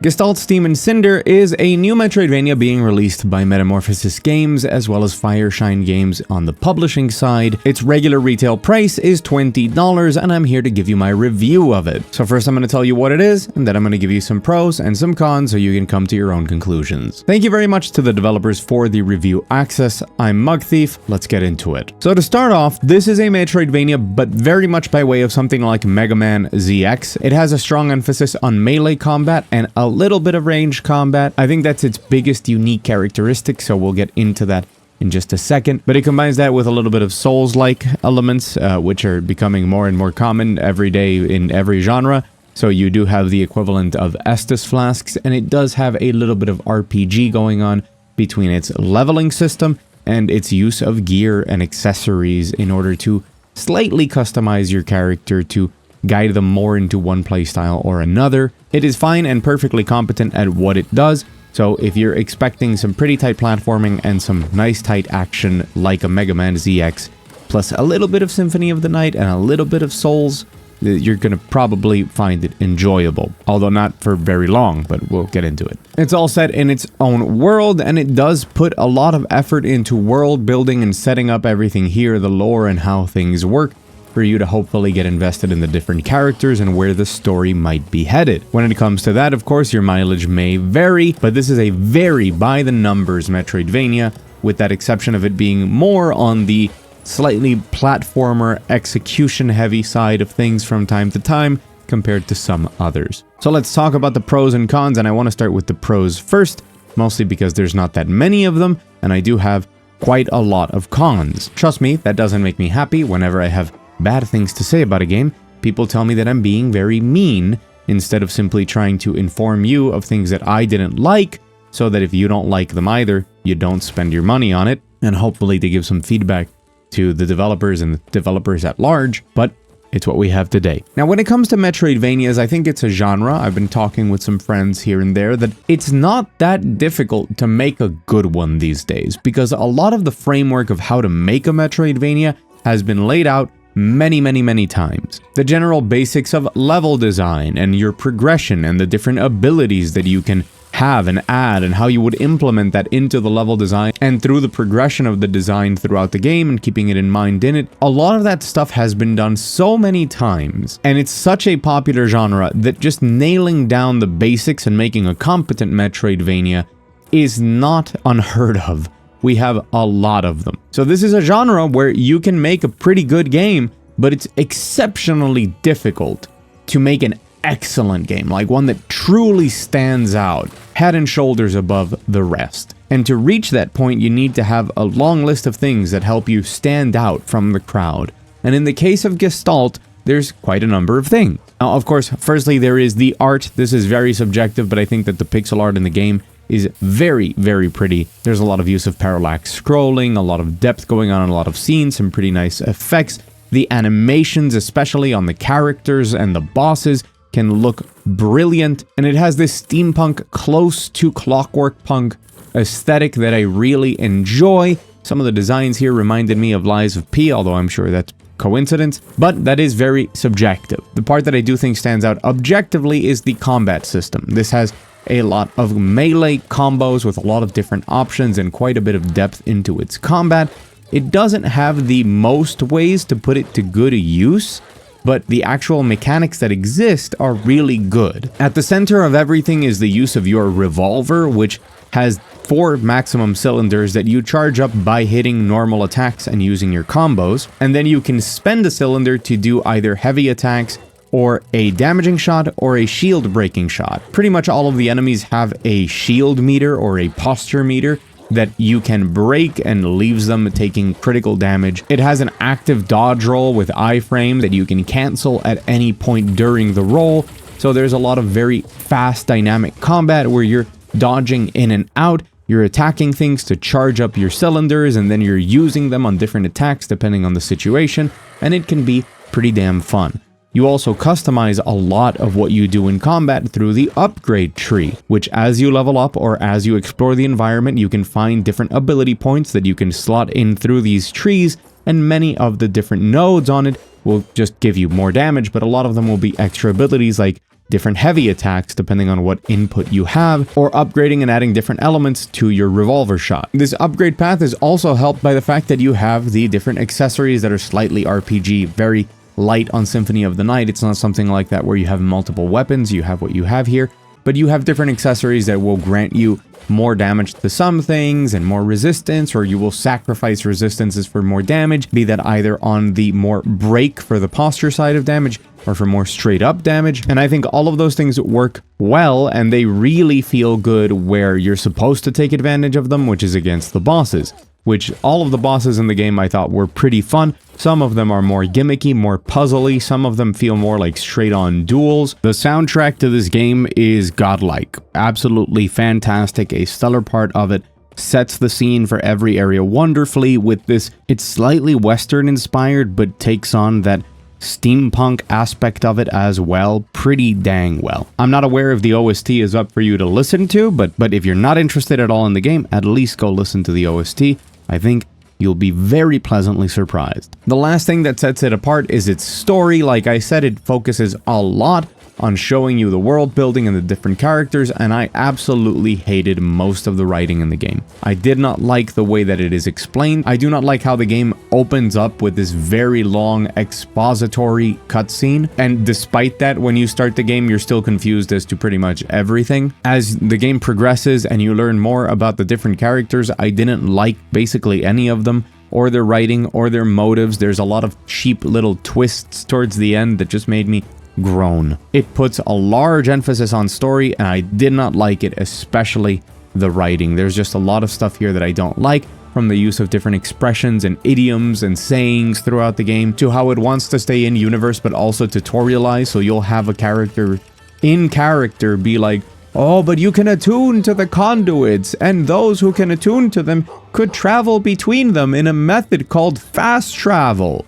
Gestalt's Team and Cinder is a new Metroidvania being released by Metamorphosis Games as well as Fireshine Games on the publishing side. Its regular retail price is $20 and I'm here to give you my review of it. So first I'm going to tell you what it is and then I'm going to give you some pros and some cons so you can come to your own conclusions. Thank you very much to the developers for the review access. I'm Mug Thief, let's get into it. So to start off, this is a Metroidvania but very much by way of something like Megaman ZX. It has a strong emphasis on melee combat and a little bit of range combat. I think that's its biggest unique characteristic, so we'll get into that in just a second. But it combines that with a little bit of Souls-like elements, which are becoming more and more common every day in every genre. So you do have the equivalent of Estus flasks, and it does have a little bit of RPG going on between its leveling system and its use of gear and accessories in order to slightly customize your character to guide them more into one playstyle or another. It is fine and perfectly competent at what it does, so if you're expecting some pretty tight platforming and some nice tight action like a Mega Man ZX, plus a little bit of Symphony of the Night and a little bit of Souls, you're gonna probably find it enjoyable. Although not for very long, but we'll get into it. It's all set in its own world, and it does put a lot of effort into world building and setting up everything here, the lore and how things work, for you to hopefully get invested in the different characters and where the story might be headed. When it comes to that, of course, your mileage may vary, but this is a very by-the-numbers Metroidvania, with that exception of it being more on the slightly platformer, execution-heavy side of things from time to time, compared to some others. So let's talk about the pros and cons, and I want to start with the pros first, mostly because there's not that many of them, and I do have quite a lot of cons. Trust me, that doesn't make me happy. Whenever I have bad things to say about a game, people tell me that I'm being very mean instead of simply trying to inform you of things that I didn't like, so that if you don't like them either, you don't spend your money on it, and hopefully to give some feedback to the developers and the developers at large, but it's what we have today. Now, when it comes to Metroidvanias, I think it's a genre. I've been talking with some friends here and there that it's not that difficult to make a good one these days, because a lot of the framework of how to make a Metroidvania has been laid out many times. The general basics of level design and your progression and the different abilities that you can have and add and how you would implement that into the level design and through the progression of the design throughout the game and keeping it in mind in it. A lot of that stuff has been done so many times, and it's such a popular genre that just nailing down the basics and making a competent Metroidvania is not unheard of. We have a lot of them. So this is a genre where you can make a pretty good game, but it's exceptionally difficult to make an excellent game, like one that truly stands out, head and shoulders above the rest. And to reach that point, you need to have a long list of things that help you stand out from the crowd. And in the case of Gestalt, there's quite a number of things. Now, of course, firstly, there is the art. This is very subjective, but I think that the pixel art in the game is very pretty. There's a lot of use of parallax scrolling, a lot of depth going on in a lot of scenes, some pretty nice effects. The animations, especially on the characters and the bosses, can look brilliant, and it has this steampunk, close to clockwork punk aesthetic that I really enjoy. Some of the designs here reminded me of Lies of P, although I'm sure that's coincidence, but that is very subjective. The part that I do think stands out objectively is the combat system. This has a lot of melee combos with a lot of different options and quite a bit of depth into its combat. It doesn't have the most ways to put it to good use, but the actual mechanics that exist are really good. At the center of everything is the use of your revolver, which has 4 maximum cylinders that you charge up by hitting normal attacks and using your combos, and then you can spend a cylinder to do either heavy attacks or a damaging shot or a shield breaking shot. Pretty much all of the enemies have a shield meter or a posture meter that you can break and leaves them taking critical damage. It has an active dodge roll with iframe that you can cancel at any point during the roll, so there's a lot of very fast dynamic combat where you're dodging in and out, you're attacking things to charge up your cylinders, and then you're using them on different attacks depending on the situation, and it can be pretty damn fun. You also customize a lot of what you do in combat through the upgrade tree, which as you level up or as you explore the environment, you can find different ability points that you can slot in through these trees, and many of the different nodes on it will just give you more damage, but a lot of them will be extra abilities like different heavy attacks depending on what input you have, or upgrading and adding different elements to your revolver shot. This upgrade path is also helped by the fact that you have the different accessories that are slightly RPG, very light on Symphony of the Night. It's not something like that where you have multiple weapons, you have what you have here, but you have different accessories that will grant you more damage to some things and more resistance, or you will sacrifice resistances for more damage, be that either on the more break for the posture side of damage or for more straight up damage. And I think all of those things work well, and they really feel good where you're supposed to take advantage of them, which is against the bosses. Which all of the bosses in the game I thought were pretty fun. Some of them are more gimmicky, more puzzly. Some of them feel more like straight-on duels. The soundtrack to this game is godlike. Absolutely fantastic. A stellar part of it sets the scene for every area wonderfully with this. It's slightly Western inspired, but takes on that steampunk aspect of it as well pretty dang well. I'm not aware if the OST is up for you to listen to, but if you're not interested at all in the game, at least go listen to the OST. I think you'll be very pleasantly surprised. The last thing that sets it apart is its story. Like I said, it focuses a lot on showing you the world building and the different characters, and I absolutely hated most of the writing in the game. I did not like the way that it is explained. I do not like how the game opens up with this very long expository cutscene, and despite that, when you start the game, you're still confused as to pretty much everything. As the game progresses and you learn more about the different characters, I didn't like basically any of them, or their writing, or their motives. There's a lot of cheap little twists towards the end that just made me groan. It puts a large emphasis on story, and I did not like it, especially the writing. There's just a lot of stuff here that I don't like, from the use of different expressions and idioms and sayings throughout the game, to how it wants to stay in universe but also tutorialize, so you'll have a character in character be like, oh, but you can attune to the conduits, and those who can attune to them could travel between them in a method called fast travel.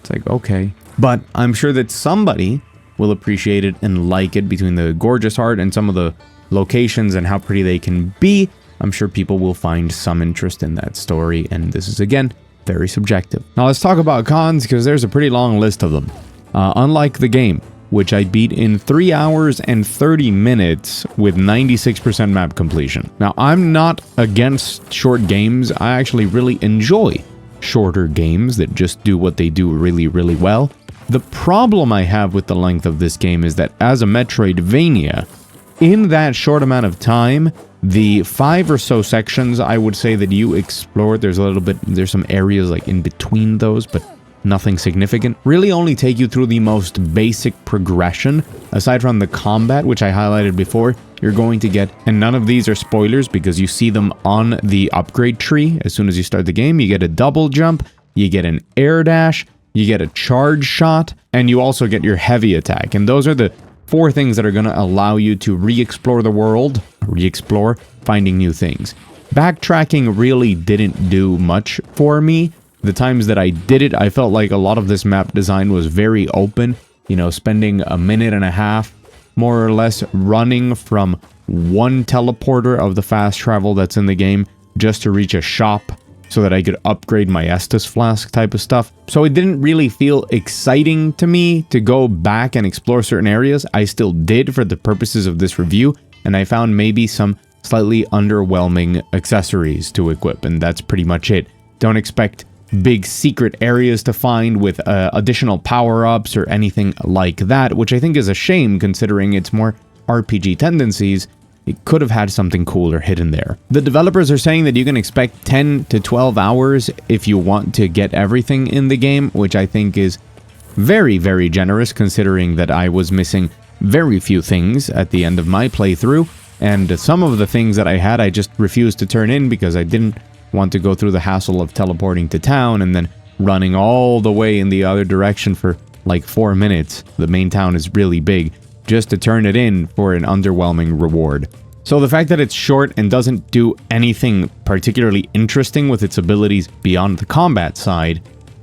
It's like, okay. But I'm sure that somebody will appreciate it and like it between the gorgeous art and some of the locations and how pretty they can be. I'm sure people will find some interest in that story, and this is, again, very subjective. Now let's talk about cons, because there's a pretty long list of them. Unlike the game, which I beat in 3 hours and 30 minutes with 96% map completion. Now, I'm not against short games. I actually really enjoy shorter games that just do what they do really, really well. The problem I have with the length of this game is that as a Metroidvania, in that short amount of time, the 5 or so sections I would say that you explored, there's some areas like in between those, but nothing significant, really only take you through the most basic progression. Aside from the combat, which I highlighted before, you're going to get, and none of these are spoilers because you see them on the upgrade tree as soon as you start the game. You get a double jump, you get an air dash, you get a charge shot, and you also get your heavy attack. And those are the 4 things that are going to allow you to re-explore the world, finding new things. Backtracking really didn't do much for me. The times that I did it, I felt like a lot of this map design was very open, you know, spending a minute and a half, more or less, running from one teleporter of the fast travel that's in the game just to reach a shop so that I could upgrade my Estus flask type of stuff. So it didn't really feel exciting to me to go back and explore certain areas. I still did for the purposes of this review, and I found maybe some slightly underwhelming accessories to equip, and that's pretty much it. Don't expect big secret areas to find with additional power-ups or anything like that, which I think is a shame considering its more RPG tendencies. It could have had something cooler hidden there. The developers are saying that you can expect 10 to 12 hours if you want to get everything in the game, which I think is very, very generous considering that I was missing very few things at the end of my playthrough, and some of the things that I had I just refused to turn in because I didn't want to go through the hassle of teleporting to town and then running all the way in the other direction for like 4 minutes. The main town is really big, just to turn it in for an underwhelming reward. So the fact that it's short and doesn't do anything particularly interesting with its abilities beyond the combat side,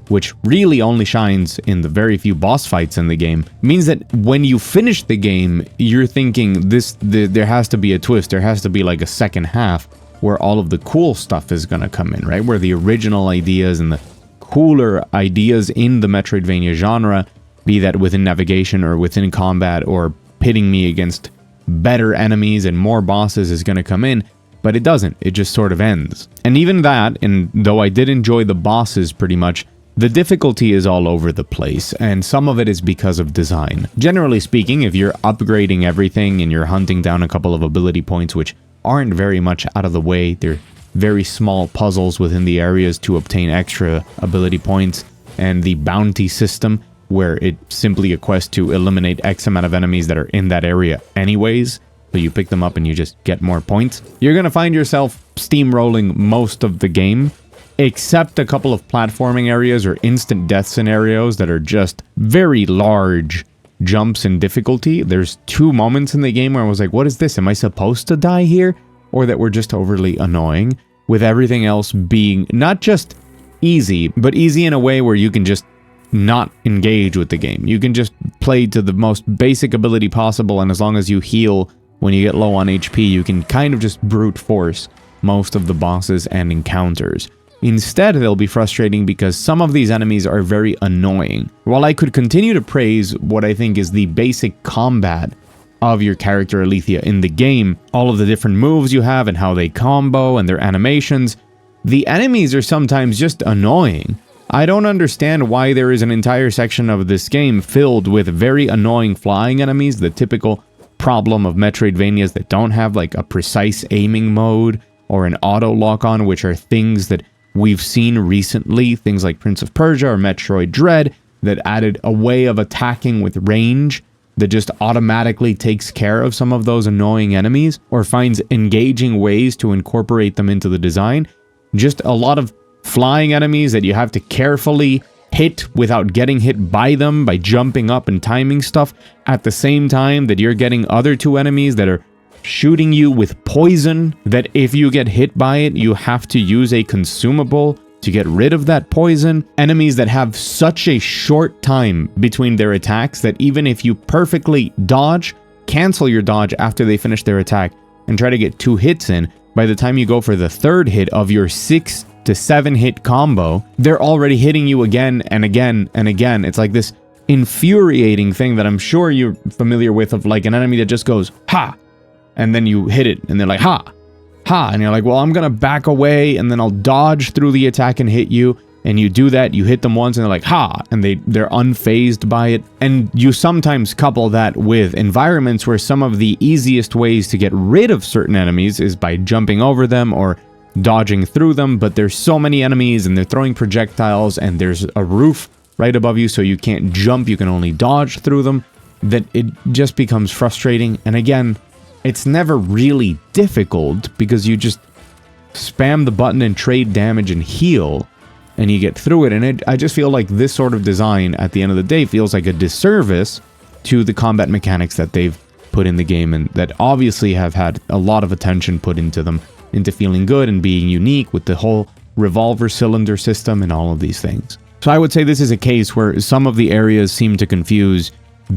which really only shines in the very few boss fights in the game, means that when you finish the game, you're thinking there has to be a twist, there has to be like a second half where all of the cool stuff is going to come in, right? Where the original ideas and the cooler ideas in the Metroidvania genre, be that within navigation or within combat or pitting me against better enemies and more bosses is going to come in, but it doesn't. It just sort of ends. And even that, and though I did enjoy the bosses pretty much, the difficulty is all over the place, and some of it is because of design. Generally speaking, if you're upgrading everything and you're hunting down a couple of ability points which aren't very much out of the way, they're very small puzzles within the areas to obtain extra ability points, and the bounty system where it simply a quest to eliminate X amount of enemies that are in that area anyways, so you pick them up and you just get more points. You're going to find yourself steamrolling most of the game, except a couple of platforming areas or instant death scenarios that are just very large jumps in difficulty. There's 2 moments in the game where I was like, what is this? Am I supposed to die here? Or that were just overly annoying, with everything else being not just easy, but easy in a way where you can just not engage with the game. You can just play to the most basic ability possible, and as long as you heal when you get low on HP, you can kind of just brute force most of the bosses and encounters. Instead, they'll be frustrating because some of these enemies are very annoying. While I could continue to praise what I think is the basic combat of your character Alethea in the game, all of the different moves you have and how they combo and their animations, the enemies are sometimes just annoying. I don't understand why there is an entire section of this game filled with very annoying flying enemies, the typical problem of Metroidvanias that don't have like a precise aiming mode or an auto lock-on, which are things that we've seen recently, things like Prince of Persia or Metroid Dread, that added a way of attacking with range that just automatically takes care of some of those annoying enemies, or finds engaging ways to incorporate them into the design. Just a lot of flying enemies that you have to carefully hit without getting hit by them by jumping up and timing stuff, at the same time that you're getting other 2 enemies that are shooting you with poison, that if you get hit by it, you have to use a consumable to get rid of that poison. Enemies that have such a short time between their attacks that even if you perfectly dodge, cancel your dodge after they finish their attack, and try to get 2 hits in, by the time you go for the 3rd hit of your 6 to 7 hit combo, they're already hitting you again and again and again. It's like this infuriating thing that I'm sure you're familiar with, of like an enemy that just goes, ha! And then you hit it, and they're like, ha! Ha! And you're like, well, I'm gonna back away, and then I'll dodge through the attack and hit you. And you do that, you hit them once, and they're like, ha! And they're unfazed by it. And you sometimes couple that with environments where some of the easiest ways to get rid of certain enemies is by jumping over them or dodging through them, but there's so many enemies, and they're throwing projectiles, and there's a roof right above you, so you can't jump, you can only dodge through them, that it just becomes frustrating. And again, it's never really difficult because you just spam the button and trade damage and heal, and you get through it. And I just feel like this sort of design, at the end of the day, feels like a disservice to the combat mechanics that they've put in the game, and that obviously have had a lot of attention put into them, into feeling good and being unique with the whole revolver cylinder system and all of these things. So I would say this is a case where some of the areas seem to confuse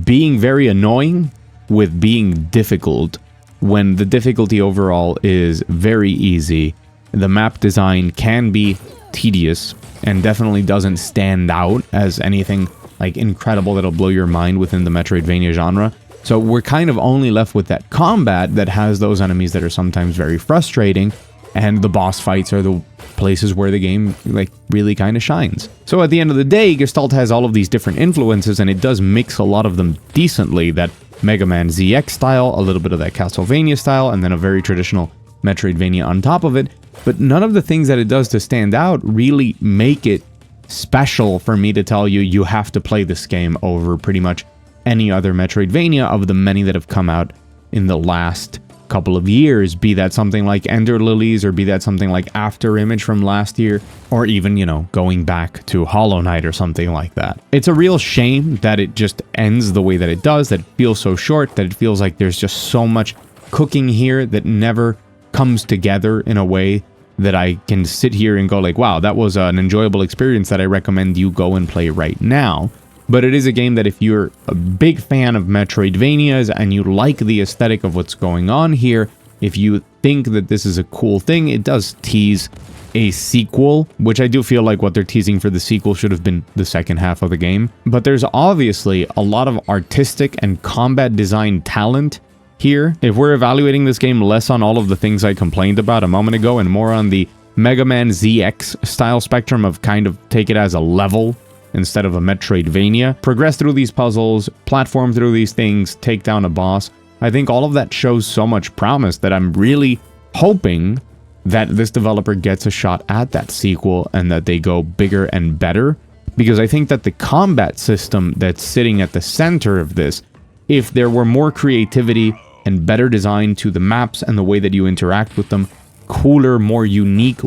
being very annoying with being difficult, when the difficulty overall is very easy. The map design can be tedious and definitely doesn't stand out as anything like incredible that'll blow your mind within the Metroidvania genre. So we're kind of only left with that combat that has those enemies that are sometimes very frustrating, and the boss fights are the places where the game like really kind of shines. So at the end of the day, Gestalt has all of these different influences, and it does mix a lot of them decently. That Megaman ZX style, a little bit of that Castlevania style, and then a very traditional Metroidvania on top of it. But none of the things that it does to stand out really make it special for me to tell you, you have to play this game over pretty much any other Metroidvania of the many that have come out in the last couple of years, be that something like Ender Lilies, or be that something like After Image from last year, or even, you know, going back to Hollow Knight or something like that. It's a real shame that it just ends the way that it does, that it feels so short, that it feels like there's just so much cooking here that never comes together in a way that I can sit here and go like, wow, that was an enjoyable experience that I recommend you go and play right now. But it is a game that if you're a big fan of Metroidvanias and you like the aesthetic of what's going on here, if you think that this is a cool thing. It does tease a sequel, which I do feel like what they're teasing for the sequel should have been the second half of the game. But there's obviously a lot of artistic and combat design talent here. If we're evaluating this game less on all of the things I complained about a moment ago and more on the Megaman ZX style spectrum of kind of take it as a level instead of a Metroidvania, progress through these puzzles, platform through these things, take down a boss, I think all of that shows so much promise that I'm really hoping that this developer gets a shot at that sequel and that they go bigger and better, because I think that the combat system that's sitting at the center of this, if there were more creativity and better design to the maps and the way that you interact with them, cooler, more unique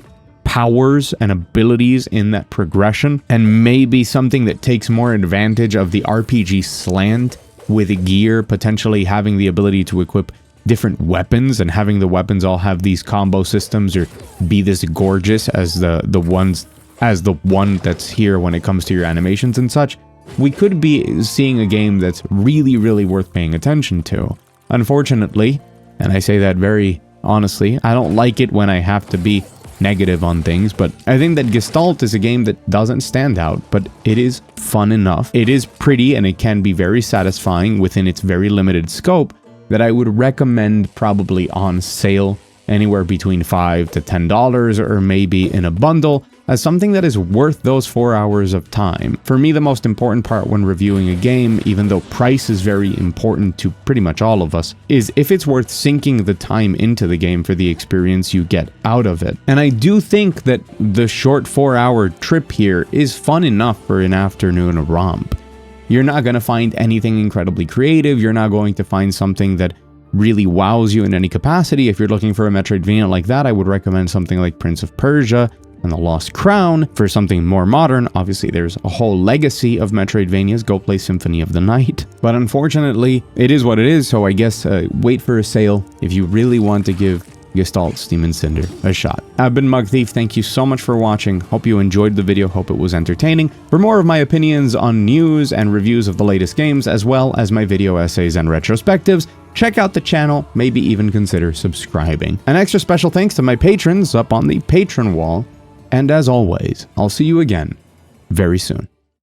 powers and abilities in that progression, and maybe something that takes more advantage of the RPG slant with gear, potentially having the ability to equip different weapons and having the weapons all have these combo systems or be this gorgeous as the one that's here when it comes to your animations and such, we could be seeing a game that's really, really worth paying attention to. Unfortunately, and I say that very honestly, I don't like it when I have to be negative on things, but I think that Gestalt is a game that doesn't stand out, but it is fun enough. It is pretty and it can be very satisfying within its very limited scope, that I would recommend probably on sale anywhere between $5 to $10 or maybe in a bundle as something that is worth those 4 hours of time. For me, the most important part when reviewing a game, even though price is very important to pretty much all of us, is if it's worth sinking the time into the game for the experience you get out of it. And I do think that the short 4-hour trip here is fun enough for an afternoon romp. You're not going to find anything incredibly creative. You're not going to find something that really wows you in any capacity. If you're looking for a Metroidvania like that, I would recommend something like Prince of Persia and The Lost Crown. For something more modern, obviously there's a whole legacy of Metroidvanias. Go play Symphony of the Night. But unfortunately, it is what it is, so I guess wait for a sale if you really want to give Gestalt, Steam, and Cinder a shot. I've been Mug Thief. Thank you so much for watching. Hope you enjoyed the video. Hope it was entertaining. For more of my opinions on news and reviews of the latest games, as well as my video essays and retrospectives, check out the channel, maybe even consider subscribing. An extra special thanks to my patrons up on the patron wall. And as always, I'll see you again very soon.